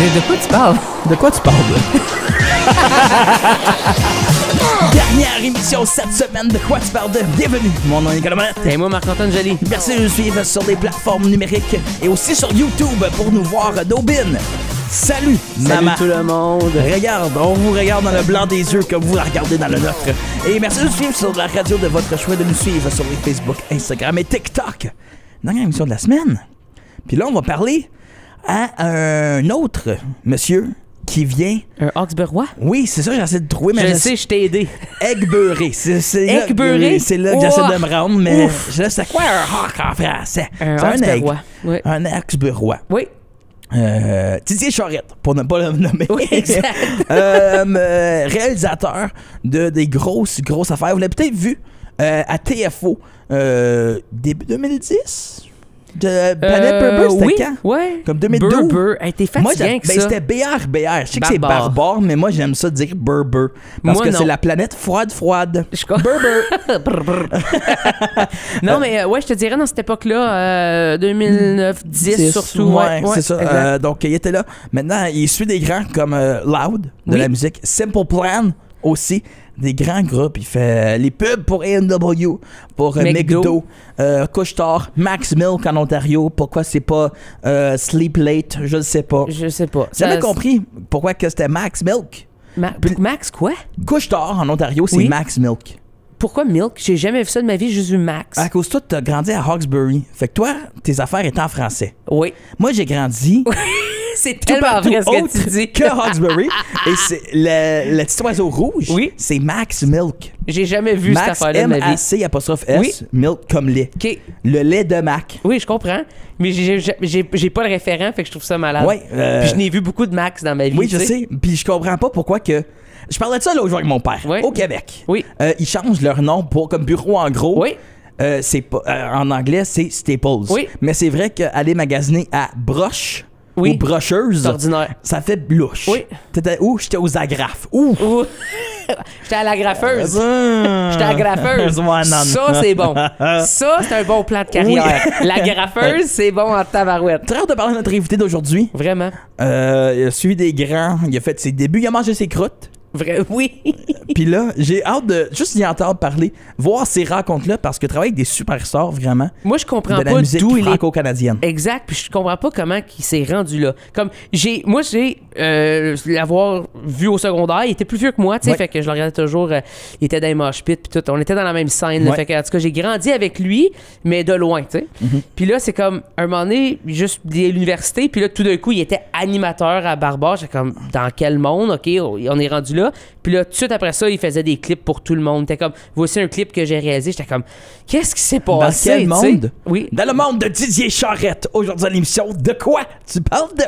De quoi tu parles? De quoi tu parles, Dernière émission cette semaine de Quoi tu parles de. Bienvenue, mon nom est Nicolas Monette. Et moi, Marc-Antoine Joly. Merci de nous suivre sur des plateformes numériques et aussi sur YouTube pour nous voir d'Aubin. Salut, Salut maman. tout le monde. Regarde, on vous regarde dans le blanc des yeux comme vous la regardez dans le nôtre. Et merci de nous suivre sur la radio de votre choix, de nous suivre sur les Facebook, Instagram et TikTok. Dernière émission de la semaine. Puis là, on va parler à un autre monsieur qui vient... Un Hawksburois? Oui, c'est ça, j'essaie de trouver. Mais je sais, je t'ai aidé. Egg beurré. C'est Egg beurré? C'est là que j'essaie de me rendre, mais je sais quoi un hawk en français? Un C'est Hawksburois. Oui. Un Hawksburois. Oui. Didier Charette, pour ne pas le nommer. Oui, exact. Réalisateur de des grosses affaires. Vous l'avez peut-être vu à TFO début 2010. De Planète Burber, c'était oui, quand? Ouais. Comme 2012. Burber. Hey, t'es fatiguant que ça. C'était BR. Je sais que c'est Barbare. barbare, mais moi j'aime ça dire Burber. Parce Moi, que non. c'est la planète froide. Je crois. Burber. Non, mais ouais, je te dirais dans cette époque-là, 2009-10 surtout. Ouais, c'est ça. exact. Donc, il était là. Maintenant, il suit des grands comme Loud, de Oui. la musique. Simple Plan aussi. Des grands groupes. Il fait les pubs pour A&W, pour McDo, Couche-Tard, Max Milk en Ontario. Pourquoi c'est pas Sleep Late? Je ne sais pas. Je sais pas. J'ai jamais compris pourquoi que c'était Max Milk. Max quoi? Couche-Tard en Ontario, c'est Oui. Max Milk. Pourquoi Milk? J'ai jamais vu ça de ma vie, j'ai juste vu Max. À cause de toi, t'as grandi à Hawkesbury. Fait que toi, tes affaires étaient en français. Oui. Moi, j'ai grandi C'est tout tellement partout vrai ce que autre tu dis. que Hawkesbury. Et c'est le petit oiseau rouge, Oui. c'est Max Milk. J'ai jamais vu cette Max affaire-là de ma vie. M-A-C apostrophe S, Oui. Milk comme lait. OK. Le lait de Mac. Oui, je comprends. Mais j'ai pas le référent, fait que je trouve ça malade. Ouais, Puis je n'ai vu beaucoup de Max dans ma vie. Oui, tu je sais. Puis je comprends pas pourquoi que... Je parlais de ça l'autre jour avec mon père, Oui. au Québec. Oui. Ils changent leur nom pour comme bureau en gros. Oui. C'est pas, en anglais, c'est Staples. Oui. Mais c'est vrai qu'aller magasiner à Broche Oui. ou Brocheuse, C'est ordinaire. ça fait louche. Oui. T'étais où? J'étais aux agrafes. Ouh! Ouh. J'étais à la graffeuse. J'étais à la graffeuse. Ouais, non, Ça, non. c'est bon. Ça, c'est un bon plan de carrière. Oui. La graffeuse, c'est bon en tabarouette. Très hâte de parler de notre invité d'aujourd'hui. Vraiment. Il a suivi des grands, il a fait ses débuts, il a mangé ses croûtes. Oui. Puis là, j'ai hâte de juste y entendre parler, voir ces rencontres-là, parce que travailler avec des superstars, vraiment, Moi, je comprends de la pas musique d'où il est. franco-canadienne. Exact, puis je comprends pas comment il s'est rendu là. Comme j'ai l'avoir vu au secondaire, il était plus vieux que moi, tu sais, Ouais. fait que je le regardais toujours, il était dans les mosh pits puis tout, on était dans la même scène, là, Ouais. fait que en tout cas, j'ai grandi avec lui, mais de loin, tu sais. Puis là, c'est comme un moment donné, juste à l'université, puis là tout d'un coup, il était animateur à Barbare, j'étais comme dans quel monde, OK, on est rendu là. Puis là tout de suite après ça, il faisait des clips pour tout le monde. T'es comme voici un clip que j'ai réalisé, j'étais comme qu'est-ce qui s'est passé? Dans quel tu sais? monde? Oui. Dans le monde de Didier Charette. Aujourd'hui à l'émission, de quoi tu parles de?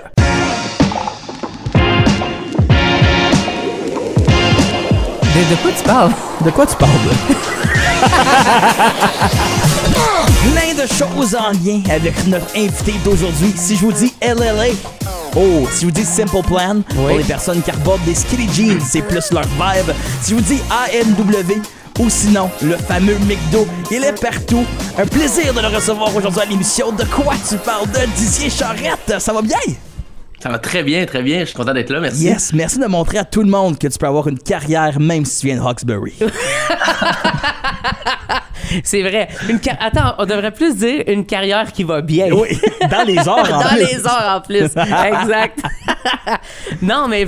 De quoi tu parles? De quoi tu parles de? Plein de choses en lien avec notre invité d'aujourd'hui. Si je vous dis LLA, oh, si je vous dis Simple Plan, pour les personnes qui rebordent des skinny jeans, c'est plus leur vibe. Si je vous dis ANW, ou sinon, le fameux McDo, il est partout. Un plaisir de le recevoir aujourd'hui à l'émission. De quoi tu parles de Didier Charette? Ça va bien? Ça va très bien, je suis content d'être là, merci. Yes, merci de montrer à tout le monde que tu peux avoir une carrière même si tu viens de Hawkesbury. C'est vrai. Attends, on devrait plus dire une carrière qui va bien. Oui, dans les heures en Dans plus. les heures en plus. Exact. Non, non, mais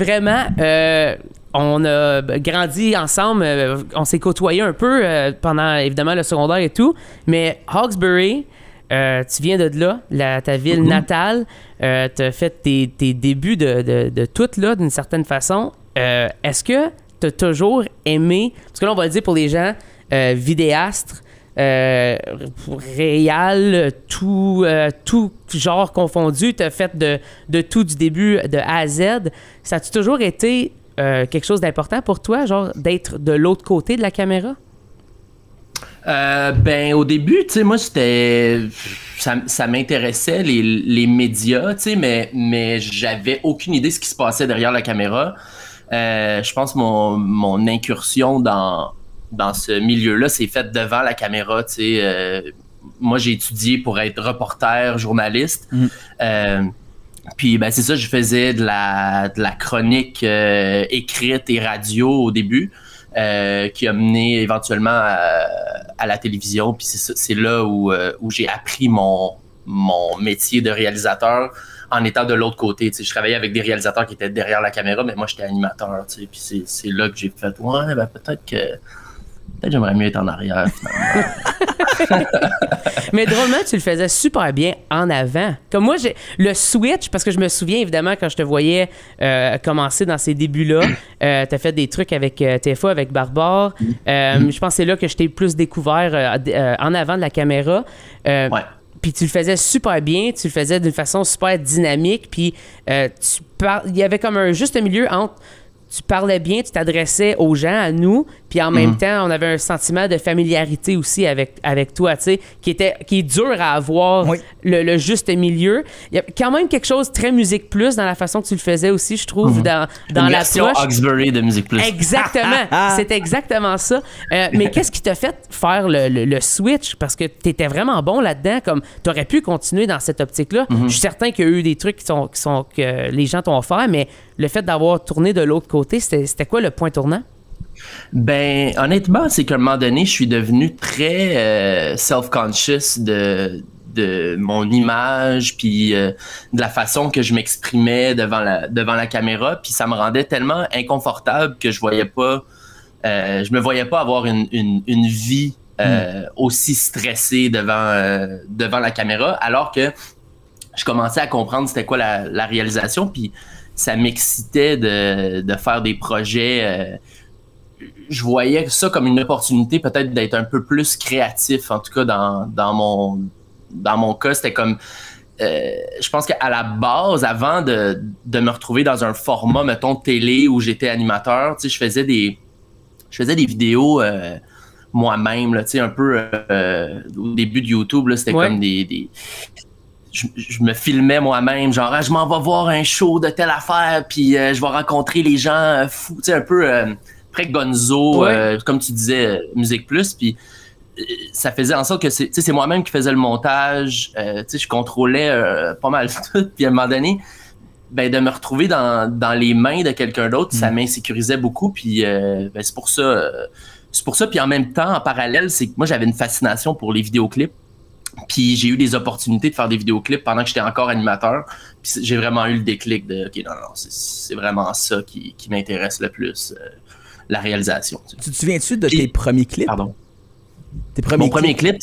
on a grandi ensemble. On s'est côtoyés un peu pendant, évidemment, le secondaire et tout. Mais Hawkesbury, tu viens de là, ta ville natale. T'as fait tes débuts de tout, là, d'une certaine façon. Est-ce que t'as toujours aimé... Parce que là, on va le dire pour les gens, vidéastes, réal, tout genre confondu, t'as fait de tout du début de A à Z. Ça a-tu toujours été quelque chose d'important pour toi, genre d'être de l'autre côté de la caméra? Ben au début, tu sais, moi c'était ça m'intéressait les médias, tu sais, mais j'avais aucune idée de ce qui se passait derrière la caméra. Je pense que mon incursion dans ce milieu-là s'est faite devant la caméra, tu sais. Moi, j'ai étudié pour être reporter, journaliste. Puis ben c'est ça, je faisais de la chronique écrite et radio au début, qui a mené éventuellement à la télévision. Puis c'est là où j'ai appris mon métier de réalisateur en étant de l'autre côté. Je travaillais avec des réalisateurs qui étaient derrière la caméra, mais moi j'étais animateur. Puis c'est là que j'ai fait ouais, ben peut-être j'aimerais mieux être en arrière, finalement. Mais drôlement, tu le faisais super bien en avant. Comme moi, j'ai le switch, parce que je me souviens évidemment quand je te voyais commencer dans ces débuts-là, t'as fait des trucs avec TFA, avec Barbare. Je pense que c'est là que je t'ai plus découvert en avant de la caméra. Ouais. Puis tu le faisais super bien, tu le faisais d'une façon super dynamique, puis il y avait comme un juste milieu entre tu parlais bien, tu t'adressais aux gens, à nous, puis en même temps, on avait un sentiment de familiarité aussi avec toi, tu sais, qui est dur à avoir, le juste milieu. Il y a quand même quelque chose de très Musique Plus dans la façon que tu le faisais aussi, je trouve, dans la version Hawkesbury de Musique Plus. Exactement, c'est exactement ça. Mais qu'est-ce qui t'a fait faire le switch? Parce que t'étais vraiment bon là-dedans, comme t'aurais pu continuer dans cette optique-là. Je suis certain qu'il y a eu des trucs que les gens t'ont offert, mais le fait d'avoir tourné de l'autre côté, c'était quoi le point tournant? Ben, honnêtement, c'est qu'à un moment donné, je suis devenu très self-conscious de mon image, puis de la façon que je m'exprimais devant la caméra, puis ça me rendait tellement inconfortable que je me voyais pas avoir une vie aussi stressée devant la caméra, alors que je commençais à comprendre c'était quoi la réalisation, puis ça m'excitait de faire des projets. Je voyais ça comme une opportunité peut-être d'être un peu plus créatif. En tout cas, dans mon cas, c'était comme... je pense qu'à la base, avant de me retrouver dans un format, mettons, télé où j'étais animateur, tu sais, je faisais des vidéos moi-même, là, tu sais, un peu au début de YouTube, là, c'était comme des je me filmais moi-même, genre je m'en vais voir un show de telle affaire, puis je vais rencontrer les gens fous, tu sais, un peu près Gonzo, comme tu disais, Musique Plus, puis ça faisait en sorte que c'est moi-même qui faisais le montage, tu sais, je contrôlais pas mal tout, puis à un moment donné, ben de me retrouver dans les mains de quelqu'un d'autre, ça m'insécurisait beaucoup, puis ben, c'est pour ça, puis en même temps, en parallèle, c'est que moi j'avais une fascination pour les vidéoclips. Puis j'ai eu des opportunités de faire des vidéoclips pendant que j'étais encore animateur. Puis j'ai vraiment eu le déclic de OK, non, c'est vraiment ça qui m'intéresse le plus, la réalisation. Tu sais. Tu te souviens-tu de tes premiers clips? Pardon. Mon premier clip,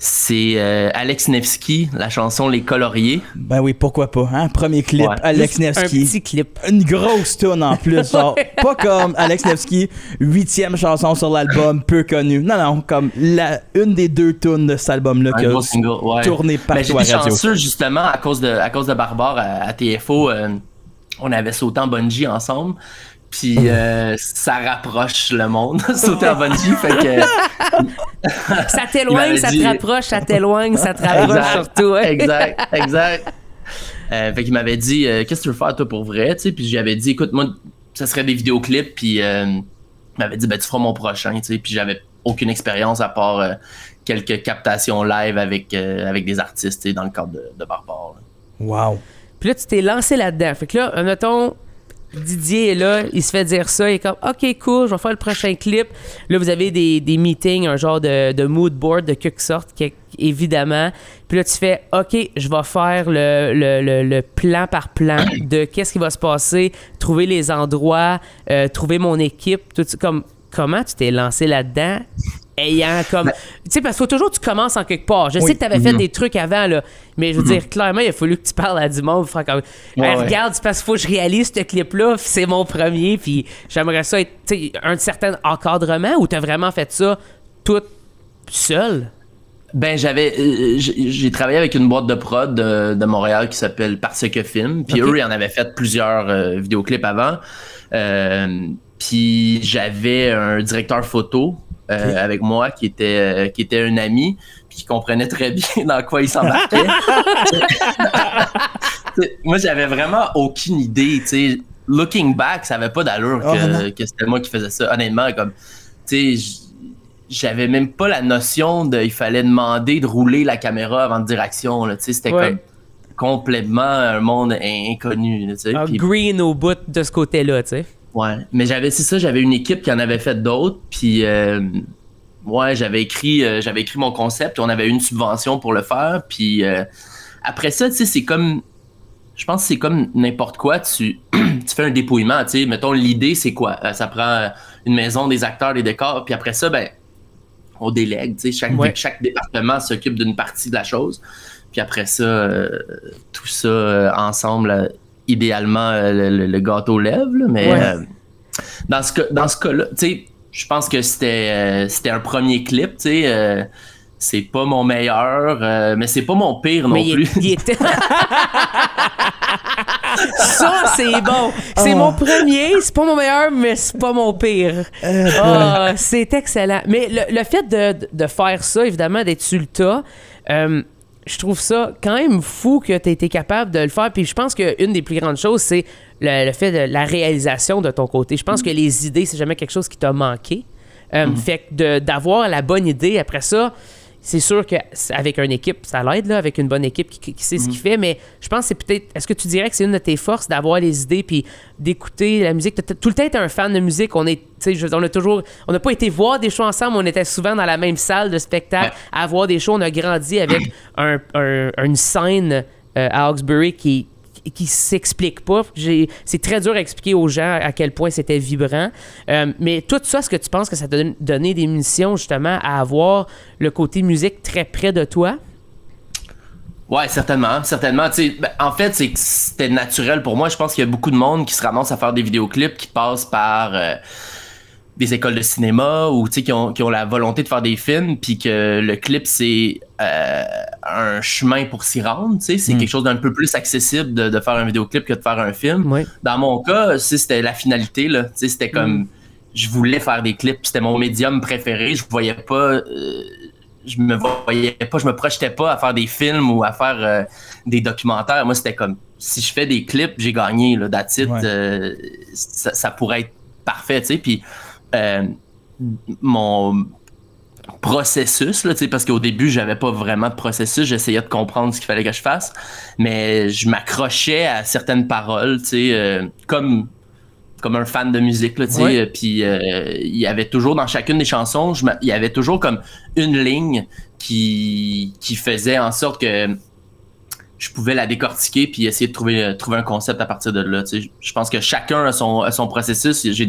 c'est Alex Nevsky, la chanson Les Coloriers. Ben oui, pourquoi pas, hein? Premier clip, Alex Nevsky. Un petit clip. Une grosse tune en plus, genre, pas comme Alex Nevsky, 8e chanson sur l'album, peu connue. Non, comme une des 2 tunes de cet album-là qui a tourné partout à la radio. J'étais chanceux, justement, à cause de Barbare à TFO, on avait sauté en bungee ensemble. Puis ça rapproche le monde, sauter en bungee, fait que... ça t'éloigne, ça te rapproche, ça t'éloigne, ça te rapproche surtout. Ouais. Exact. Fait qu'il m'avait dit, qu'est-ce que tu veux faire toi pour vrai, tu sais, puis j'avais dit, écoute, moi, ça serait des vidéoclips, puis il m'avait dit, ben tu feras mon prochain, tu sais, puis j'avais aucune expérience à part quelques captations live avec des artistes, tu sais, dans le cadre de Barbare. Wow. Puis là, tu t'es lancé là-dedans, fait que là, mettons... Didier est là, il se fait dire ça, il est comme OK, cool, je vais faire le prochain clip. Là, vous avez des meetings, un genre de mood board de quelque sorte, évidemment. Puis là, tu fais OK, je vais faire le plan par plan de qu'est-ce qui va se passer, trouver les endroits, trouver mon équipe, tout ça. Comment tu t'es lancé là-dedans? Ayant comme... Tu sais, parce qu'il faut toujours que tu commences en quelque part. Je sais que tu avais fait des trucs avant, là, mais je veux dire, clairement, il a fallu que tu parles à du monde. Faire comme, regarde, c'est parce qu'il faut que je réalise ce clip-là, c'est mon premier, puis j'aimerais ça être un certain encadrement, ou tu as vraiment fait ça tout seul? Ben, j'ai travaillé avec une boîte de prod de Montréal qui s'appelle Parce que Film, puis eux, ils en avaient fait plusieurs vidéoclips avant. Puis j'avais un directeur photo avec moi qui était un ami puis qui comprenait très bien dans quoi il s'embarquait. Moi, j'avais vraiment aucune idée, tu sais. Looking back, ça avait pas d'allure que c'était moi qui faisais ça. Honnêtement, comme, tu sais, j'avais même pas la notion il fallait demander de rouler la caméra avant de dire action, là, tu sais, c'était comme... complètement un monde inconnu. Tu sais. Green au bout de ce côté-là, tu sais. Ouais, mais j'avais une équipe qui en avait fait d'autres, puis ouais, j'avais écrit mon concept, puis on avait eu une subvention pour le faire, puis après ça, tu sais, c'est comme, je pense que c'est comme n'importe quoi, tu fais un dépouillement, tu sais, mettons, l'idée, c'est quoi? Ça prend une maison, des acteurs, des décors, puis après ça, ben, on délègue, tu sais, chaque département s'occupe d'une partie de la chose, puis après ça, tout ça ensemble, idéalement, le gâteau lève, là, mais dans ce cas-là, tu sais, je pense que c'était un premier clip, tu sais, c'est pas mon meilleur, mais c'est pas mon pire non plus. Il était... Ça, c'est bon. C'est mon premier, c'est pas mon meilleur, mais c'est pas mon pire. C'est excellent. Mais le fait de faire ça, évidemment, d'être sur le tas, je trouve ça quand même fou que tu aies été capable de le faire. Puis je pense qu'une des plus grandes choses, c'est le fait de la réalisation de ton côté. Je pense que les idées, c'est jamais quelque chose qui t'a manqué. Fait que d'avoir la bonne idée après ça, c'est sûr qu'avec une équipe, ça l'aide, là, avec une bonne équipe qui sait ce qu'il fait, mais je pense que c'est peut-être... Est-ce que tu dirais que c'est une de tes forces d'avoir les idées puis d'écouter la musique? Tout le temps été un fan de musique. On n'a pas été voir des shows ensemble, on était souvent dans la même salle de spectacle à voir des shows. On a grandi avec une scène à Hawkesbury qui s'explique pas. C'est très dur à expliquer aux gens à quel point c'était vibrant. Mais tout ça, est-ce que tu penses que ça t'a donné des munitions justement à avoir le côté musique très près de toi? Ouais, certainement. En fait, c'est que c'était naturel pour moi. Je pense qu'il y a beaucoup de monde qui se ramasse à faire des vidéoclips qui passent par des écoles de cinéma ou qui ont la volonté de faire des films, puis que le clip, c'est un chemin pour s'y rendre. C'est quelque chose d'un peu plus accessible de faire un vidéoclip que de faire un film. Oui. Dans mon cas, c'était la finalité. Là. C'était comme... Je voulais faire des clips. C'était mon médium préféré. Je voyais pas... je me projetais pas à faire des films ou à faire des documentaires. Moi, c'était comme... Si je fais des clips, j'ai gagné. Là, that's it. Ça pourrait être parfait. Puis... mon processus, là, parce qu'au début, j'avais pas vraiment de processus, j'essayais de comprendre ce qu'il fallait que je fasse, mais je m'accrochais à certaines paroles, comme un fan de musique, là, puis il y avait toujours dans chacune des chansons, il y avait toujours comme une ligne qui faisait en sorte que je pouvais la décortiquer puis essayer de trouver un concept à partir de là. Je pense que chacun a son processus. J'ai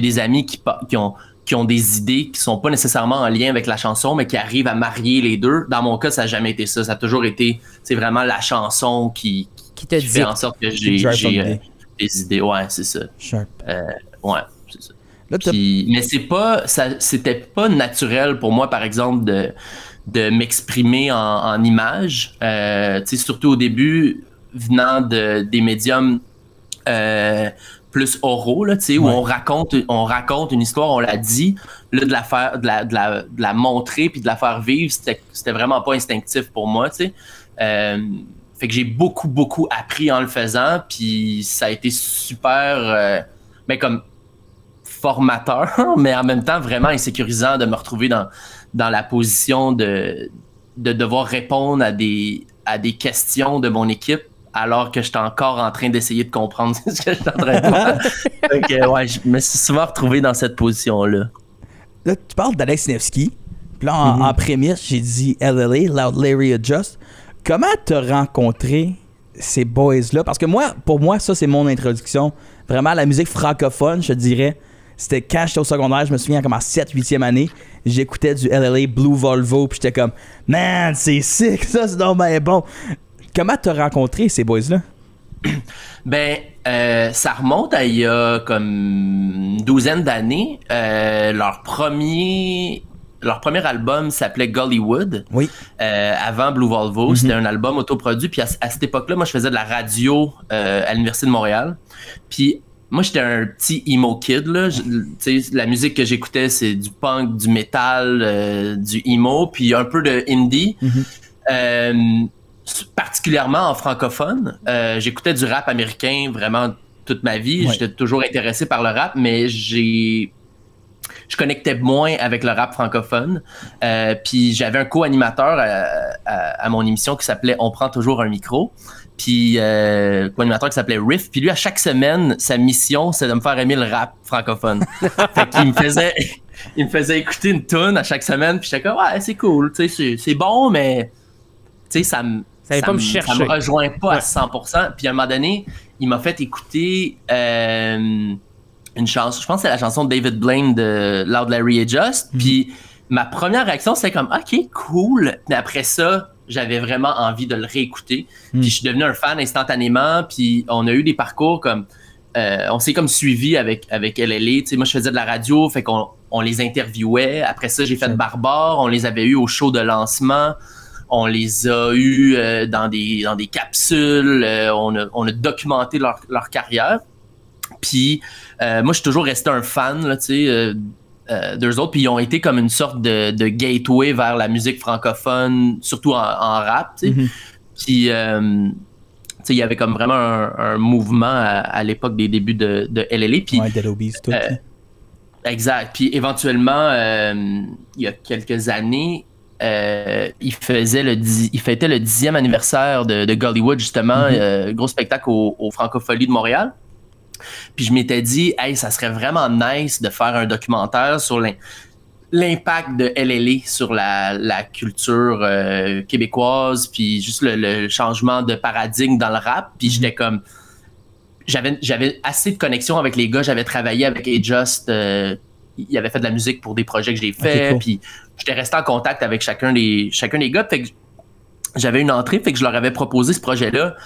des amis qui ont des idées qui sont pas nécessairement en lien avec la chanson, mais qui arrivent à marier les deux. Dans mon cas, ça n'a jamais été ça. Ça a toujours été vraiment la chanson qui fait en sorte que j'ai des idées. Ouais, c'est ça. Ouais, c'est ça. Là, mais c'était pas naturel pour moi, par exemple, de m'exprimer en images, surtout au début, venant des médiums plus oraux, là, où on raconte une histoire, on la dit, là, de la montrer puis de la faire vivre, c'était vraiment pas instinctif pour moi, fait que j'ai beaucoup appris en le faisant, puis ça a été super, comme formateur, mais en même temps vraiment insécurisant de me retrouver dans la position de devoir répondre à des questions de mon équipe alors que j'étais encore en train d'essayer de comprendre ce que j'étais en train de faire. Donc, je me suis souvent retrouvé dans cette position-là. Là, tu parles d'Alex Nevsky. Puis là, en prémisse, j'ai dit LLA, Loud Larry Adjust. Comment t'as rencontré ces boys-là? Parce que pour moi, ça, c'est mon introduction. Vraiment, la musique francophone, je te dirais. C'était quand j'étais au secondaire, je me souviens comme en 7-8e année, j'écoutais du LLA Blue Volvo, puis j'étais comme, man, c'est sick, ça, c'est donc bien bon. Comment t'as rencontré ces boys-là? Ça remonte à il y a comme une douzaine d'années. Leur premier album s'appelait Gollywood. Oui. Avant Blue Volvo, c'était un album autoproduit. Puis à cette époque-là, moi, je faisais de la radio à l'Université de Montréal. Puis moi, j'étais un petit emo kid, là. La musique que j'écoutais, c'est du punk, du metal, du emo, puis un peu de indie. Particulièrement en francophone. J'écoutais du rap américain vraiment toute ma vie. J'étais toujours intéressé par le rap, mais je connectais moins avec le rap francophone. Puis j'avais un co-animateur à mon émission qui s'appelait On prend toujours un micro. Puis co-animateur qui s'appelait Riff. Puis lui, à chaque semaine, sa mission, c'est de me faire aimer le rap francophone. Fait qu'il me faisait écouter une tune à chaque semaine. Puis j'étais comme, ouais, c'est cool. Tu sais, c'est bon, mais tu sais, ça me rejoint pas à 100%. Puis à un moment donné, il m'a fait écouter une chanson. Je pense que c'est la chanson de David Blaine de Loud Larry et Just. Puis ma première réaction, c'était comme, OK, cool. Mais après ça, j'avais vraiment envie de le réécouter. Puis je suis devenu un fan instantanément. Puis on a eu des parcours comme... on s'est comme suivi avec LLA. Tu sais, moi, je faisais de la radio, fait qu'on les interviewait. Après ça, j'ai fait Barbare. On les avait eus au show de lancement. On les a eus dans des capsules. On a documenté leur carrière. Puis moi, je suis toujours resté un fan, là, tu sais... d'eux autres, puis ils ont été comme une sorte de gateway vers la musique francophone, surtout en rap, tu sais. Puis, tu sais, il y avait comme vraiment un mouvement à l'époque des débuts de LLA. Puis, Dead Obies, tout. Exact. Puis, éventuellement, il y a quelques années, il fêtait le 10e anniversaire de Gollywood, justement, gros spectacle au Francophonie de Montréal. Puis je m'étais dit, hey, ça serait vraiment nice de faire un documentaire sur l'impact de LLA sur la culture québécoise, puis juste le changement de paradigme dans le rap. Puis j'étais comme... J'avais assez de connexion avec les gars. J'avais travaillé avec A-Just. Il avait fait de la musique pour des projets que j'ai fait. Puis j'étais resté en contact avec chacun des gars. Fait que j'avais une entrée. Fait que je leur avais proposé ce projet-là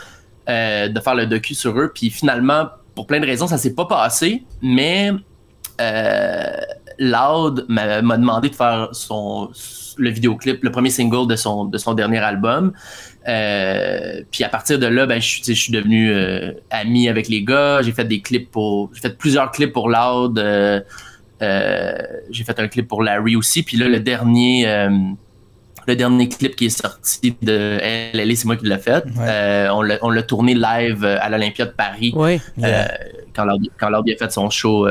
de faire le docu sur eux. Puis finalement... Pour plein de raisons, ça s'est pas passé, mais Loud m'a demandé de faire le vidéoclip, le premier single de son dernier album. Puis à partir de là, ben, je suis devenu ami avec les gars. J'ai fait plusieurs clips pour Loud. J'ai fait un clip pour Larry aussi. Puis là, le dernier clip qui est sorti de LLA, c'est moi qui l'ai fait. Ouais. On l'a tourné live à l'Olympia de Paris quand Loud a fait son show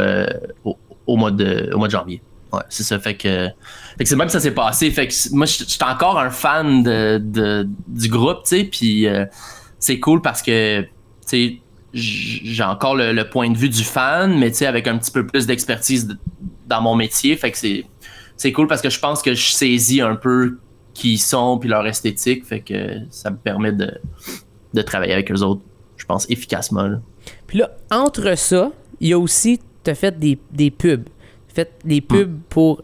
au mois de janvier. Ouais, c'est ça. Fait que c'est même que ça s'est passé. Fait que moi, j'étais encore un fan du groupe, tu sais. Puis c'est cool parce que, tu sais, j'ai encore le point de vue du fan, mais tu sais, avec un petit peu plus d'expertise dans mon métier. Fait que c'est cool parce que je pense que je saisis un peu qui ils sont puis leur esthétique, fait que ça me permet de travailler avec eux autres, je pense, efficacement. Là. Puis là, entre ça, il y a aussi, t'as fait des pubs. T'as fait des pubs pour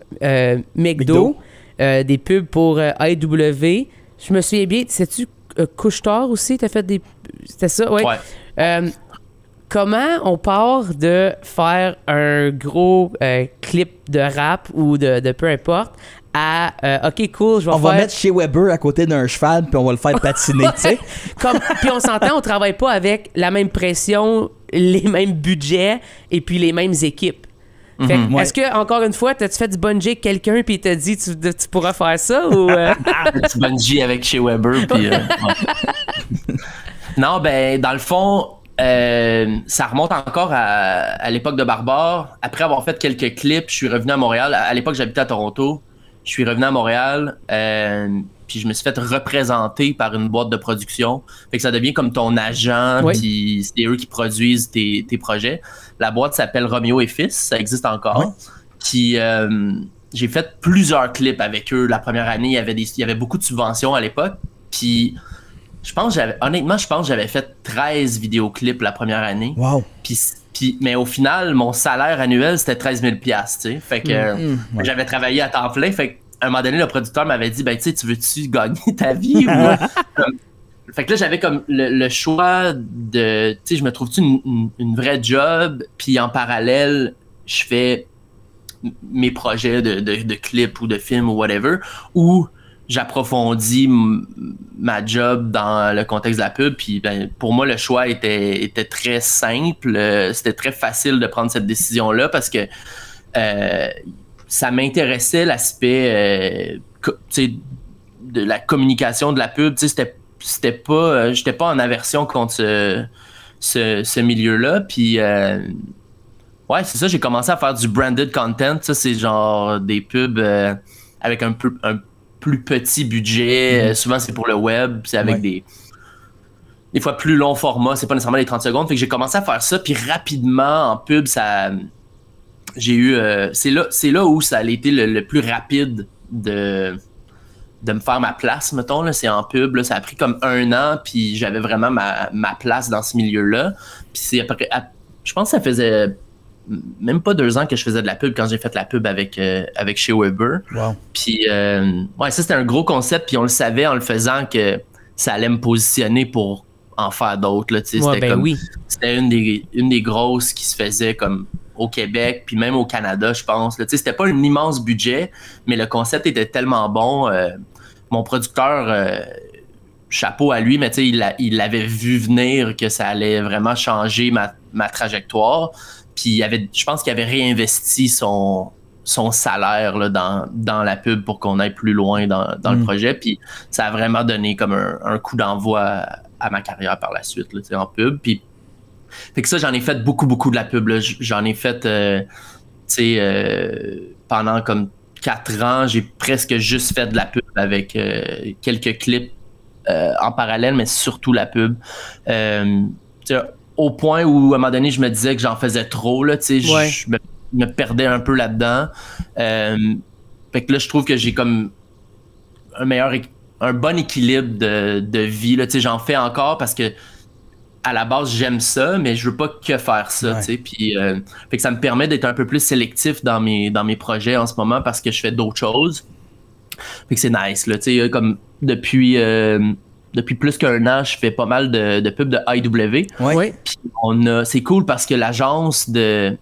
McDo, des pubs pour IW. Je me souviens bien, sais-tu Couche-Tard aussi? T'as fait des... C'était ça? Ouais. Comment on part de faire un gros clip de rap ou de peu importe à OK, cool, on va mettre chez Weber à côté d'un cheval puis on va le faire patiner, tu sais. Puis on s'entend, on travaille pas avec la même pression, les mêmes budgets et puis les mêmes équipes. Fait est-ce que, encore une fois, t'as-tu fait du bungee avec quelqu'un puis il t'a dit tu pourras faire ça ou... Du bungee avec chez Weber puis... Non, ben, dans le fond... ça remonte encore à l'époque de Barbare. Après avoir fait quelques clips, je suis revenu à Montréal. À l'époque, j'habitais à Toronto. Je suis revenu à Montréal, puis je me suis fait représenter par une boîte de production. Fait que ça devient comme ton agent, puis c'est eux qui produisent tes projets. La boîte s'appelle Roméo et Fils, ça existe encore. Puis j'ai fait plusieurs clips avec eux. La première année, il y avait beaucoup de subventions à l'époque. Puis honnêtement, je pense que j'avais fait 13 vidéoclips la première année. Wow. Mais au final, mon salaire annuel, c'était 13 000 $, tu sais. Fait que j'avais travaillé à temps plein. Fait qu'à un moment donné, le producteur m'avait dit, ben, tu sais, tu veux-tu gagner ta vie? Fait que là, j'avais comme le choix de, tu sais, je me trouve-tu une vraie job? Puis en parallèle, je fais mes projets de clips ou de films ou whatever. Ou j'approfondis ma job dans le contexte de la pub. Puis ben, pour moi, le choix était très simple. C'était très facile de prendre cette décision-là parce que ça m'intéressait l'aspect de la communication de la pub. J'étais pas en aversion contre ce milieu-là. Puis ouais, c'est ça, j'ai commencé à faire du branded content. Ça, c'est genre des pubs avec un plus petit budget. Souvent, c'est pour le web. C'est avec des fois plus long format. C'est pas nécessairement les 30 secondes. Fait que j'ai commencé à faire ça. Puis rapidement, en pub, j'ai eu... c'est là où ça a été le plus rapide de me faire ma place, mettons. Là. C'est en pub. Là. Ça a pris comme 1 an. Puis j'avais vraiment ma place dans ce milieu-là. Puis c'est je pense que ça faisait... même pas 2 ans que je faisais de la pub quand j'ai fait la pub avec chez Weber. Wow. Puis, ça, c'était un gros concept. Puis, on le savait en le faisant que ça allait me positionner pour en faire d'autres. Là, c'était une des grosses qui se faisait comme au Québec, puis même au Canada, je pense. Là, c'était pas un immense budget, mais le concept était tellement bon. Mon producteur... chapeau à lui, mais il l'avait vu venir que ça allait vraiment changer ma trajectoire. Puis je pense qu'il avait réinvesti son salaire là, dans la pub pour qu'on aille plus loin dans le projet. Puis ça a vraiment donné comme un coup d'envoi à ma carrière par la suite là, en pub. Puis fait que ça, j'en ai fait beaucoup de la pub. Là. J'en ai fait pendant comme 4 ans, j'ai presque juste fait de la pub avec quelques clips en parallèle, mais surtout la pub. Au point où, à un moment donné, je me disais que j'en faisais trop, là, je me perdais un peu là-dedans. Fait que là, je trouve que j'ai comme un bon équilibre de vie, là, j'en fais encore parce que à la base, j'aime ça, mais je veux pas que faire ça, puis fait que ça me permet d'être un peu plus sélectif dans mes projets en ce moment parce que je fais d'autres choses. Fait que c'est nice, là, comme depuis plus qu'1 an, je fais pas mal de pubs de IW. Oui. Puis c'est cool parce que l'agence de...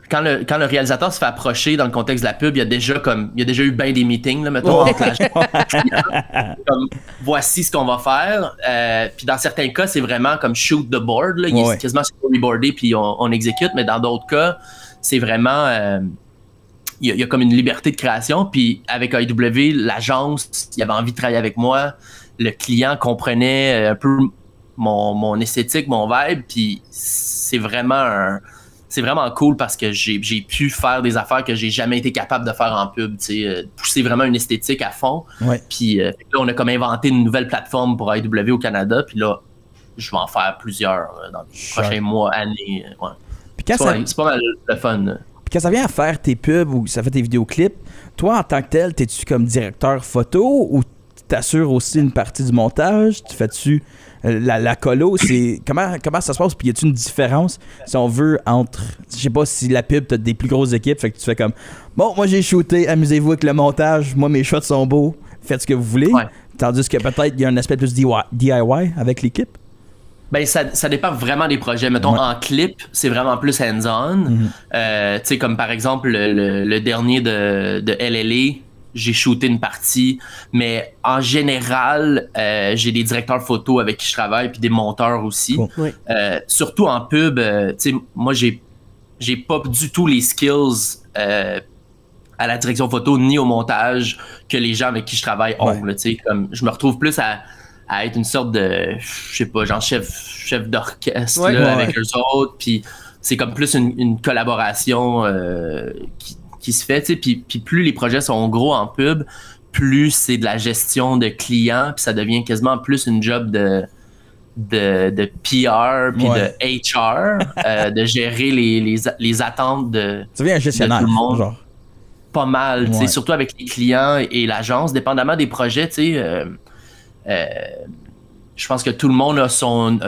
quand le réalisateur se fait approcher dans le contexte de la pub, il y a déjà eu bien des meetings, là, mettons, entre l'agence. Comme, voici ce qu'on va faire. Puis dans certains cas, c'est vraiment comme shoot the board. Là. Il est quasiment storyboardé, puis on exécute. Mais dans d'autres cas, c'est vraiment... il y a comme une liberté de création. Puis avec AEW, l'agence, il avait envie de travailler avec moi. Le client comprenait un peu mon esthétique, mon vibe. Puis c'est vraiment cool parce que j'ai pu faire des affaires que j'ai jamais été capable de faire en pub. Pousser vraiment une esthétique à fond. Puis là, on a comme inventé une nouvelle plateforme pour AEW au Canada. Puis là, je vais en faire plusieurs dans les prochains mois, années. Puis c'est pas mal le fun. Puis quand ça vient à faire tes pubs ou ça fait tes vidéoclips, toi, en tant que tel, t'es-tu comme directeur photo ou t'assures aussi une partie du montage? Tu fais-tu la colo? Comment ça se passe? Puis y a-tu une différence, si on veut, entre... Je sais pas si la pub, t'as des plus grosses équipes, fait que tu fais comme... Bon, moi j'ai shooté, amusez-vous avec le montage, moi mes shots sont beaux, faites ce que vous voulez. Tandis que peut-être il y a un aspect plus DIY avec l'équipe. Ben, ça dépend vraiment des projets. Mettons, en clip, c'est vraiment plus hands-on. Tu sais, comme par exemple, le dernier de LLA, j'ai shooté une partie. Mais en général, j'ai des directeurs photo avec qui je travaille, puis des monteurs aussi. Surtout en pub, tu sais, moi, j'ai pas du tout les skills à la direction photo ni au montage que les gens avec qui je travaille ont. Tu sais, comme je me retrouve plus à être une sorte de, je sais pas, genre chef d'orchestre avec eux autres, puis c'est comme plus une collaboration qui se fait, tu sais, puis plus les projets sont gros en pub, plus c'est de la gestion de clients, puis ça devient quasiment plus une job de PR puis de HR, de gérer les attentes de ça devient un gestionnaire, de tout le monde. Genre. Pas mal, tu sais, surtout avec les clients et l'agence, dépendamment des projets, tu sais, je pense que tout le monde a son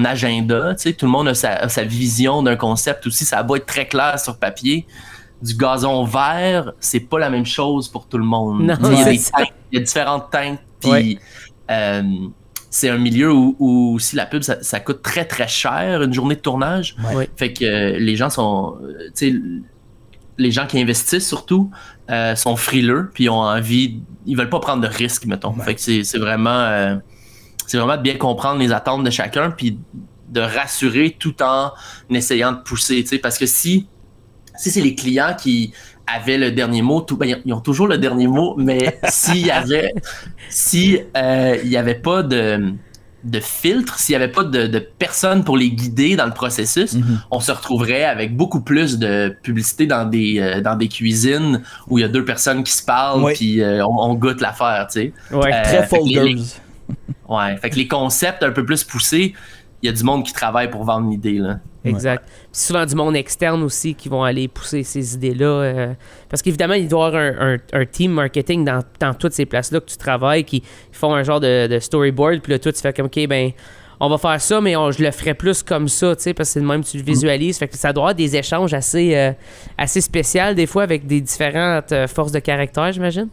agenda, tu sais, tout le monde a sa vision d'un concept aussi. Ça va être très clair sur papier. Du gazon vert, c'est pas la même chose pour tout le monde. Non, il y a différentes teintes. Puis c'est un milieu où si la pub, ça coûte très très cher une journée de tournage. Fait que les gens sont, tu sais, les gens qui investissent surtout sont frileux, puis ont envie, ils veulent pas prendre de risques, mettons. Fait que c'est vraiment de bien comprendre les attentes de chacun, puis de rassurer tout en essayant de pousser, tu sais, parce que si c'est les clients qui avaient le dernier mot, ils ont toujours le dernier mot, mais s'il y avait pas de de filtre, s'il n'y avait pas de personnes pour les guider dans le processus, on se retrouverait avec beaucoup plus de publicité dans des cuisines où il y a 2 personnes qui se parlent puis on goûte l'affaire, tu sais. Ouais, très folders. Ouais, fait que les concepts un peu plus poussés, il y a du monde qui travaille pour vendre l'idée, là. Exact. Puis souvent du monde externe aussi qui vont aller pousser ces idées-là. Parce qu'évidemment, il doit y avoir un team marketing dans toutes ces places-là que tu travailles qui font un genre de storyboard. Puis là, toi, tu fais comme, OK, ben, on va faire ça, mais je le ferai plus comme ça, tu sais, parce que c'est le même, tu le visualises. Fait que ça doit avoir des échanges assez spéciaux, des fois, avec des différentes forces de caractère, j'imagine.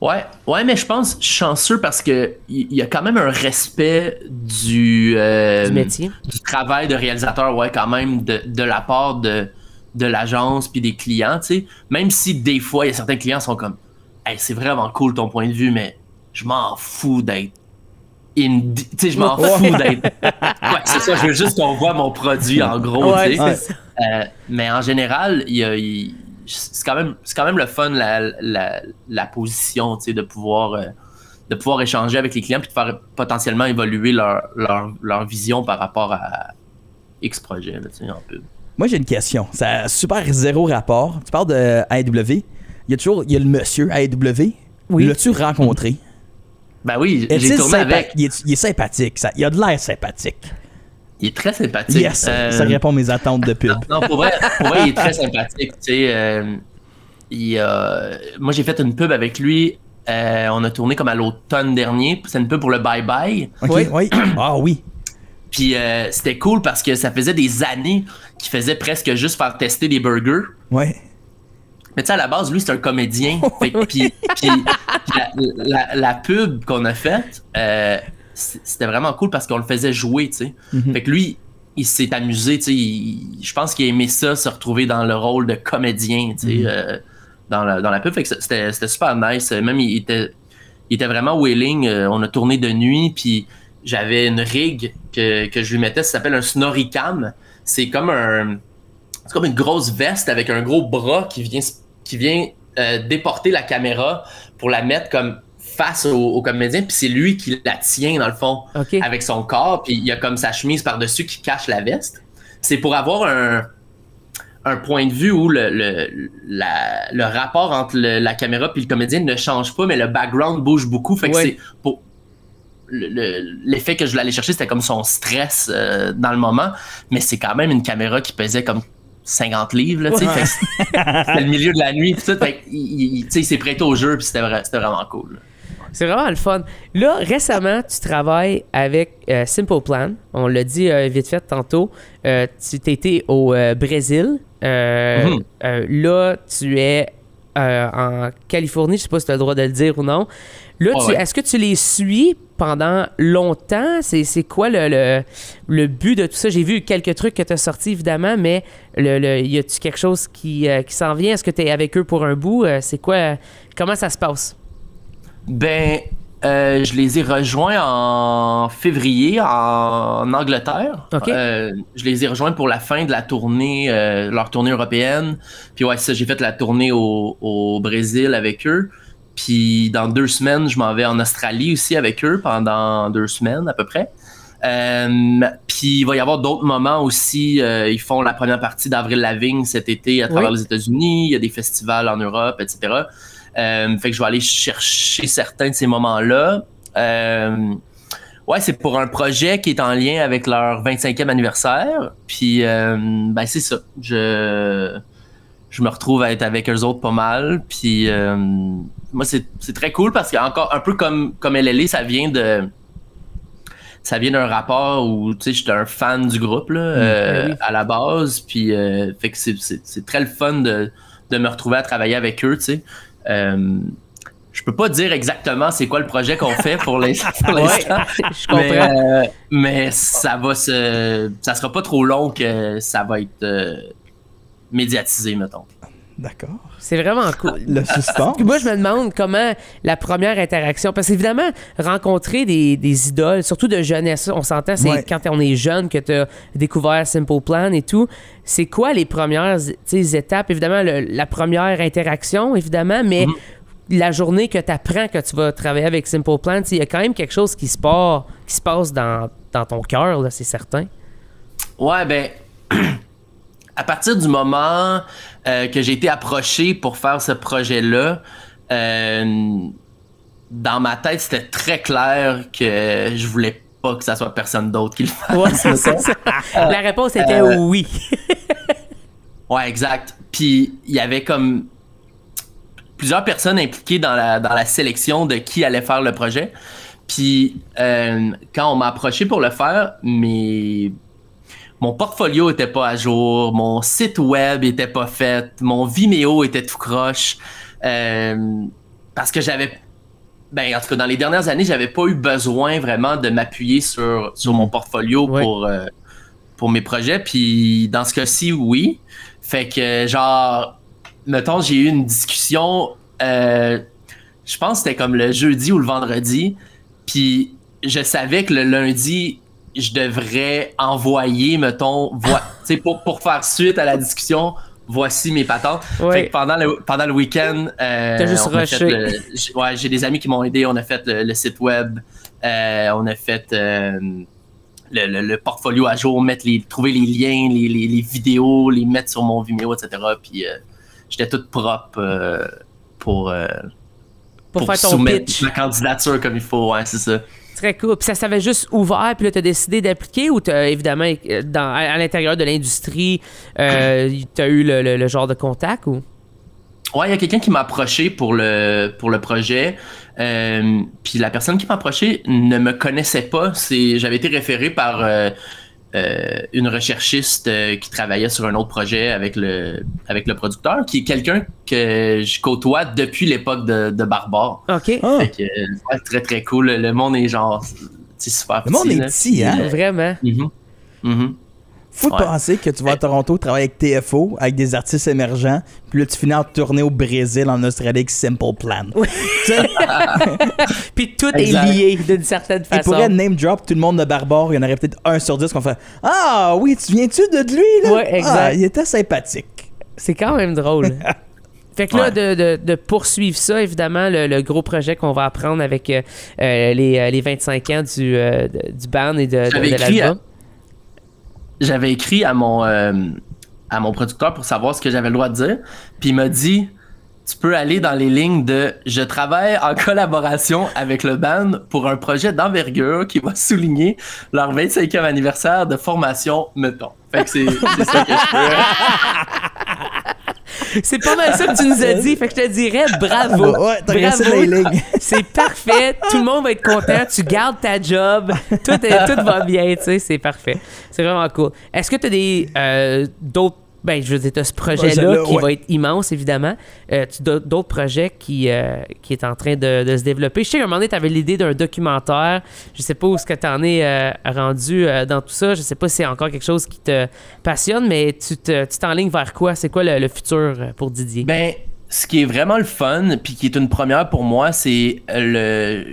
Ouais, mais je pense chanceux parce que il y a quand même un respect du métier, du travail de réalisateur, quand même de la part de l'agence puis des clients, tu sais. Même si des fois il y a certains clients qui sont comme, hey, c'est vraiment cool ton point de vue, mais je m'en fous d'être tu sais, je m'en fous d'être. Ouais, c'est ça, je veux juste qu'on voit mon produit en gros, tu sais. Mais en général, c'est quand même le fun la position, tu sais, de pouvoir échanger avec les clients puis de faire potentiellement évoluer leur vision par rapport à X projet, là, tu sais, en pub. Moi, j'ai une question. Ça a super zéro rapport. Tu parles de AEW. Il y a le monsieur AEW. Oui. L'as-tu rencontré? Ben oui, j'ai tourné avec. Il est sympathique. Il a de l'air sympathique. Il est très sympathique. Yes, ça répond à mes attentes de pub. Non, pour vrai, il est très sympathique. Tu sais, moi, j'ai fait une pub avec lui. On a tourné comme à l'automne dernier. C'est une pub pour le Bye Bye. OK, oui. Ah oui. Puis c'était cool parce que ça faisait des années qu'il faisait presque juste faire tester des burgers. Ouais. Mais tu sais, à la base, lui, c'est un comédien. Puis la pub qu'on a faite, c'était vraiment cool parce qu'on le faisait jouer, tu sais. Fait que lui, il s'est amusé, tu sais. Je pense qu'il a aimé ça, se retrouver dans le rôle de comédien, tu sais, dans la pub. Fait que c'était super nice. Même, il était vraiment willing. On a tourné de nuit, puis j'avais une rig que je lui mettais, ça s'appelle un Snoricam. C'est comme une grosse veste avec un gros bras qui vient déporter la caméra pour la mettre comme face au comédien, puis c'est lui qui la tient dans le fond avec son corps, puis il y a comme sa chemise par-dessus qui cache la veste. C'est pour avoir un point de vue où le rapport entre la caméra puis le comédien ne change pas, mais le background bouge beaucoup. Fait que c'est pour l'effet que je voulais aller chercher, c'était comme son stress dans le moment, mais c'est quand même une caméra qui pesait comme 50 livres, là, tu sais. C'était le milieu de la nuit, tout. Fait il s'est prêté au jeu, puis c'était vraiment cool. C'est vraiment le fun. Là, récemment, tu travailles avec Simple Plan. On l'a dit vite fait tantôt. Tu t'étais au Brésil. Là, tu es en Californie. Je sais pas si tu as le droit de le dire ou non. Là, est-ce que tu les suis pendant longtemps? C'est quoi le but de tout ça? J'ai vu quelques trucs que tu as sortis, évidemment, mais y a-tu quelque chose qui s'en vient? Est-ce que tu es avec eux pour un bout? C'est quoi? Comment ça se passe? Ben, je les ai rejoints en février en Angleterre. Je les ai rejoints pour la fin de la tournée, leur tournée européenne. Puis ouais, ça, j'ai fait la tournée au Brésil avec eux. Puis dans 2 semaines, je m'en vais en Australie aussi avec eux pendant 2 semaines à peu près. Puis il va y avoir d'autres moments aussi. Ils font la première partie d'Avril Lavigne cet été à travers les États-Unis. Il y a des festivals en Europe, etc. Fait que je vais aller chercher certains de ces moments-là. Ouais, c'est pour un projet qui est en lien avec leur 25e anniversaire. Puis, ben c'est ça. Je me retrouve à être avec eux autres pas mal. Puis, moi, c'est très cool parce qu'encore un peu comme LLA, ça vient d'un rapport où, tu sais, j'étais un fan du groupe, là, à la base. Puis, fait que c'est très le fun de me retrouver à travailler avec eux, tu sais. Je peux pas dire exactement c'est quoi le projet qu'on fait pour l'instant. Je comprends. Mais ça sera pas trop long que ça va être médiatisé, mettons. D'accord. C'est vraiment cool. Le suspense. Moi, je me demande comment la première interaction... Parce qu'évidemment, rencontrer des idoles, surtout de jeunesse, on s'entend, c'est quand on est jeune que tu as découvert Simple Plan et tout. C'est quoi les premières étapes? Évidemment, la première interaction, évidemment, mais la journée que tu apprends que tu vas travailler avec Simple Plan, il y a quand même quelque chose qui se passe dans ton cœur, là, c'est certain. Ouais, ben, à partir du moment que j'ai été approché pour faire ce projet-là, dans ma tête, c'était très clair que je voulais pas que ça soit personne d'autre qui le fasse. Ouais, c'est ça. La réponse était oui. Ouais, exact. Puis il y avait comme plusieurs personnes impliquées dans la sélection de qui allait faire le projet. Puis quand on m'a approché pour le faire, mon portfolio était pas à jour, mon site web était pas fait, mon Vimeo était tout croche. Parce que en tout cas, dans les dernières années, j'avais pas eu besoin vraiment de m'appuyer sur mon portfolio pour mes projets. Puis dans ce cas-ci, oui. Fait que genre, mettons, j'ai eu une discussion, je pense que c'était comme le jeudi ou le vendredi. Puis je savais que le lundi, je devrais envoyer, mettons, pour faire suite à la discussion, voici mes patentes. Ouais. Fait que pendant le week-end, j'ai des amis qui m'ont aidé. On a fait le site web, on a fait le portfolio à jour, trouver les liens, les vidéos, les mettre sur mon Vimeo, etc. Puis j'étais toute propre pour faire ton soumettre pitch. ma candidature comme il faut. Ouais, c'est ça. Très cool. Puis ça s'avait juste ouvert, puis là, tu as décidé d'appliquer ou t'as évidemment, à l'intérieur de l'industrie, tu as eu le genre de contact ou? Ouais, il y a quelqu'un qui m'a approché pour le projet. Puis la personne qui m'a approché ne me connaissait pas. J'avais été référé par une recherchiste qui travaillait sur un autre projet avec le producteur, qui est quelqu'un que je côtoie depuis l'époque de Barbare. OK. Ah. Fait que, très, très cool. Le monde est genre... C'est super petit. Le monde est petit, hein? Vraiment. Mm-hmm. Mm-hmm. Faut penser que tu vas à Toronto travailler avec TFO, avec des artistes émergents, puis là, tu finis en tournée au Brésil, en Australie, avec Simple Plan. Oui. Puis tout est lié d'une certaine façon. Il pourrait name drop tout le monde de Barbare, il y en aurait peut-être 1 sur 10 qu'on fait « Ah oui, tu viens-tu de lui, là? » Ouais, exact. Ah, il était sympathique. C'est quand même drôle. Fait que là, de poursuivre ça, évidemment, le gros projet qu'on va apprendre avec les 25 ans du band et de l'album. J'avais écrit à mon producteur pour savoir ce que j'avais le droit de dire. Puis il m'a dit, tu peux aller dans les lignes de « Je travaille en collaboration avec le band pour un projet d'envergure qui va souligner leur 25e anniversaire de formation, mettons. » Fait que c'est ça que je fais. C'est pas mal ça que tu nous as dit. Fait que je te dirais bravo. Ouais, t'as bravo. les lignes. C'est parfait. Tout le monde va être content. Tu gardes ta job. Tout va bien. Tu sais, c'est parfait. C'est vraiment cool. Est-ce que tu as d'autres. Ben, je veux dire, tu as ce projet-là qui va être immense, évidemment. Tu as d'autres projets qui est en train de se développer. Je sais qu'à un moment donné, tu avais l'idée d'un documentaire. Je sais pas où est-ce que tu en es rendu dans tout ça. Je sais pas si c'est encore quelque chose qui te passionne, mais tu t'enlignes vers quoi? C'est quoi le futur pour Didier? Ben, ce qui est vraiment le fun, puis qui est une première pour moi, c'est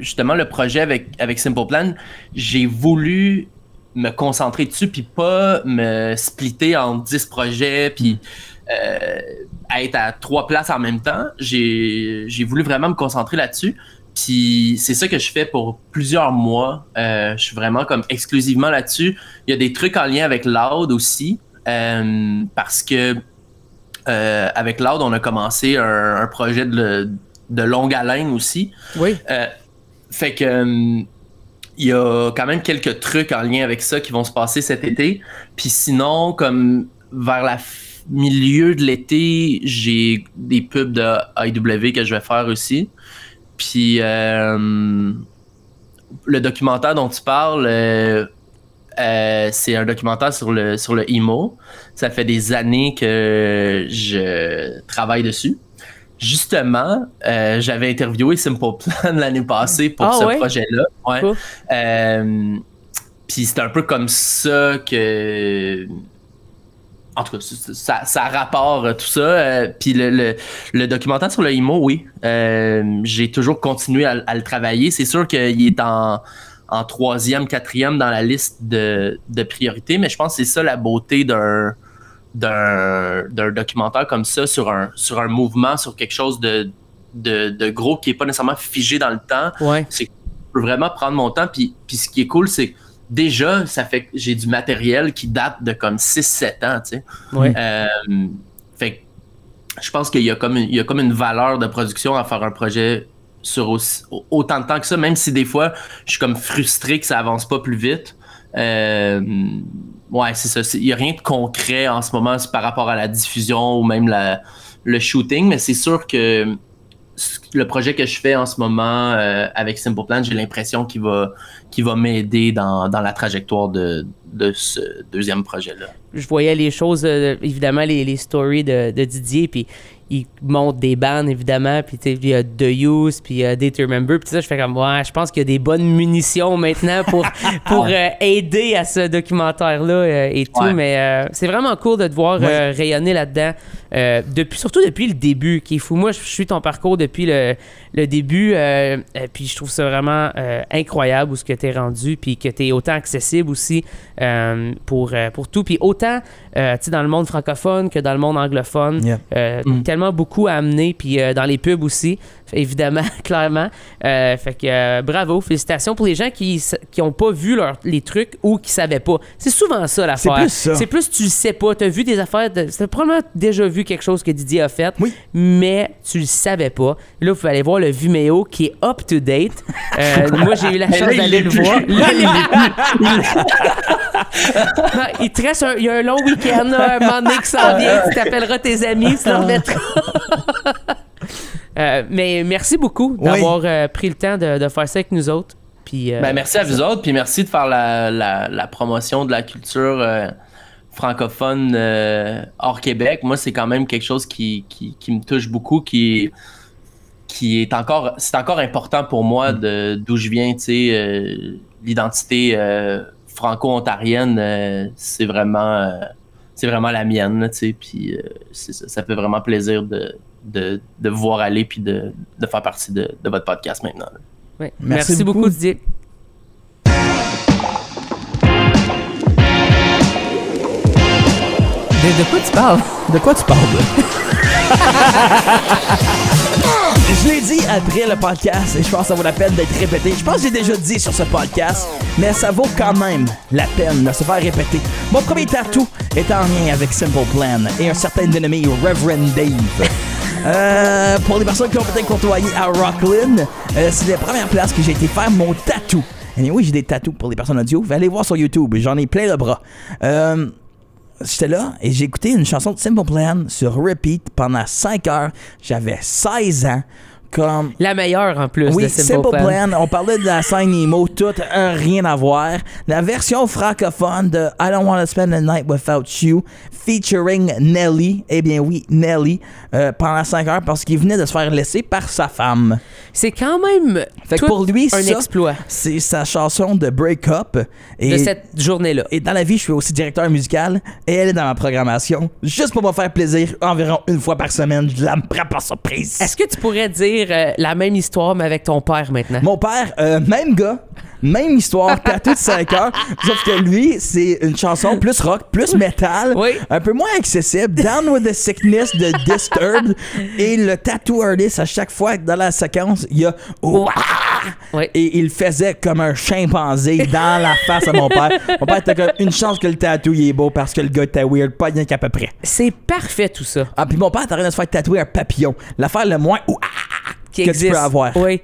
justement le projet avec Simple Plan. J'ai voulu me concentrer dessus, puis pas me splitter en 10 projets, puis être à 3 places en même temps. J'ai voulu vraiment me concentrer là-dessus. Puis c'est ça que je fais pour plusieurs mois. Je suis vraiment comme exclusivement là-dessus. Il y a des trucs en lien avec Loud aussi, parce que avec Loud, on a commencé un projet de longue haleine aussi. Oui. Fait que il y a quand même quelques trucs en lien avec ça qui vont se passer cet été. Puis sinon, comme vers la milieu de l'été, j'ai des pubs de IW que je vais faire aussi. Puis le documentaire dont tu parles, c'est un documentaire sur le emo. Ça fait des années que je travaille dessus. Justement, j'avais interviewé Simple Plan l'année passée pour ce projet-là. Ouais. Cool. Puis c'est un peu comme ça que... En tout cas, ça rapporte tout ça. Puis le documentaire sur le emo, oui. J'ai toujours continué à le travailler. C'est sûr qu'il est en 3e, 4e dans la liste de priorités, mais je pense que c'est ça la beauté d'un documentaire comme ça sur un mouvement, sur quelque chose de de gros qui est pas nécessairement figé dans le temps. Ouais. C'est que je peux vraiment prendre mon temps. Puis ce qui est cool, c'est que déjà, ça fait que j'ai du matériel qui date de comme 6-7 ans, tu sais. Ouais. Fait que je pense qu'il y a comme une valeur de production à faire un projet sur autant de temps que ça, même si des fois, je suis comme frustré que ça avance pas plus vite. Ouais, c'est ça. Il n'y a rien de concret en ce moment par rapport à la diffusion ou même le shooting, mais c'est sûr que le projet que je fais en ce moment avec Simple Plan, j'ai l'impression qu'il va m'aider dans la trajectoire de ce deuxième projet-là. Je voyais les choses, évidemment, les stories de Didier, puis il montre des bandes, évidemment, puis il y a The Use, puis Day to Remember, puis ça, je fais comme, ouais, je pense qu'il y a des bonnes munitions maintenant pour aider à ce documentaire-là et tout, ouais. mais c'est vraiment cool de te voir rayonner là-dedans, surtout depuis le début, qui est fou. Moi, je suis ton parcours depuis le début, puis je trouve ça vraiment incroyable où ce que tu es rendu, puis que tu es autant accessible aussi pour tout, puis autant dans le monde francophone que dans le monde anglophone, tellement beaucoup à amener, puis dans les pubs aussi, évidemment, clairement. Fait que bravo, félicitations pour les gens qui ont pas vu les trucs ou qui savaient pas. C'est souvent ça l'affaire. C'est plus ça. C'est plus tu le sais pas, tu as vu des affaires, tu as probablement déjà vu quelque chose que Didier a fait, oui. mais tu le savais pas. Là, vous pouvez aller voir le Vimeo qui est up to date. Moi, j'ai eu la chance d'aller le voir. Non, il te reste il y a un long week-end, un moment donné qui s'en vient, tu t'appelleras tes amis, tu leur remettras. Mais merci beaucoup d'avoir pris le temps de faire ça avec nous autres. Puis, merci à vous autres, puis merci de faire la promotion de la culture francophone hors Québec. Moi, c'est quand même quelque chose qui me touche beaucoup, c'est encore important pour moi d'où je viens, tu sais, l'identité franco-ontarienne, c'est vraiment la mienne, tu sais, puis ça fait vraiment plaisir de vous voir aller puis de faire partie de votre podcast maintenant. Oui. Merci beaucoup, Didier. De quoi tu parles? De quoi tu parles? Je l'ai dit après le podcast et je pense que ça vaut la peine d'être répété. Je pense que j'ai déjà dit sur ce podcast, mais ça vaut quand même la peine de se faire répéter. Mon premier tatou est en lien avec Simple Plan et un certain dénommé Reverend Dave. Pour les personnes qui ont peut-être côtoyé à Rockland, c'est la première place que j'ai été faire mon tatou. Et oui, j'ai des tatous pour les personnes audio. Allez voir sur YouTube, j'en ai plein le bras. J'étais là et j'ai écouté une chanson de Simple Plan sur repeat pendant 5 heures. J'avais 16 ans. Comme... La meilleure en plus de Simple Plan. On parlait de la scène emo, tout, rien à voir. La version francophone de I Don't Want to Spend the Night Without You, featuring Nelly, eh bien oui, Nelly, pendant 5 heures parce qu'il venait de se faire laisser par sa femme. C'est quand même pour lui, un exploit. C'est sa chanson de break-up. De cette journée-là. Et dans la vie, je suis aussi directeur musical et elle est dans ma programmation. Juste pour me faire plaisir, environ une fois par semaine, je la prends par surprise. Est-ce que tu pourrais dire la même histoire, mais avec ton père maintenant? Mon père, même gars, même histoire, tatou de 5 heures, sauf que lui, c'est une chanson plus rock, plus metal, un peu moins accessible, Down with the Sickness de Disturbed, et le tattoo artist, à chaque fois dans la séquence, il y a et il faisait comme un chimpanzé dans la face à mon père. Mon père était comme une chance que le tatou il est beau parce que le gars était weird, pas bien qu'à peu près. C'est parfait tout ça. Ah, puis mon père est en train de se faire tatouer un papillon. L'affaire le moins qui que existe. Tu peux avoir. Oui.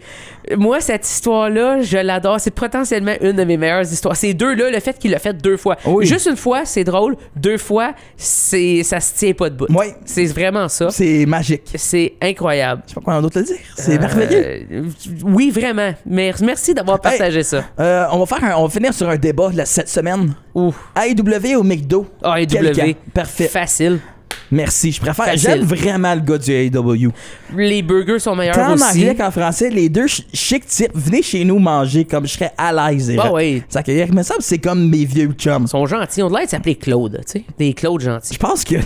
Moi, cette histoire-là, je l'adore. C'est potentiellement une de mes meilleures histoires. Ces deux-là, le fait qu'il l'a fait 2 fois. Oui. Juste une fois, c'est drôle. 2 fois, ça se tient pas de bout. Oui. C'est vraiment ça. C'est magique. C'est incroyable. Je sais pas quoi d'autre le dire. C'est merveilleux. Oui, vraiment. Merci d'avoir partagé ça. On va finir sur un débat cette semaine. AEW ou McDo? AEW. Parfait. Facile. Merci, je préfère. J'aime vraiment le gars du AEW. Les burgers sont meilleurs tant aussi. Tant en anglais qu'en français, les deux chic types, venez chez nous manger comme je serais à l'aise. Oui. Il me semble que c'est comme mes vieux chums. Ils sont gentils. On a l'air de s'appeler Claude, tu sais. Des Claude gentils. Je pense que...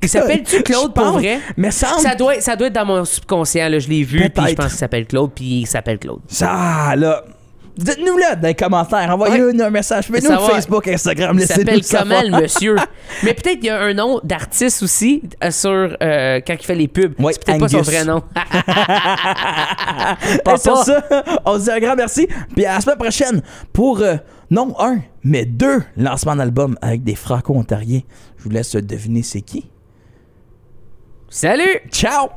Il s'appelle-tu Claude pour vrai? Mais ça doit être dans mon subconscient, là. Je l'ai vu, puis je pense qu'il s'appelle Claude, puis il s'appelle Claude. Ça, là... Dites-nous-le dans les commentaires. Envoyez-nous un message. Faites-nous Facebook, Instagram. Il s'appelle comment le monsieur? Mais peut-être qu'il y a un nom d'artiste aussi sur quand il fait les pubs. Ouais, c'est peut-être pas son vrai nom. Et sur ça, on se dit un grand merci. Puis à la semaine prochaine pour non un, mais 2 lancements d'albums avec des franco-ontariens. Je vous laisse deviner c'est qui. Salut! Ciao!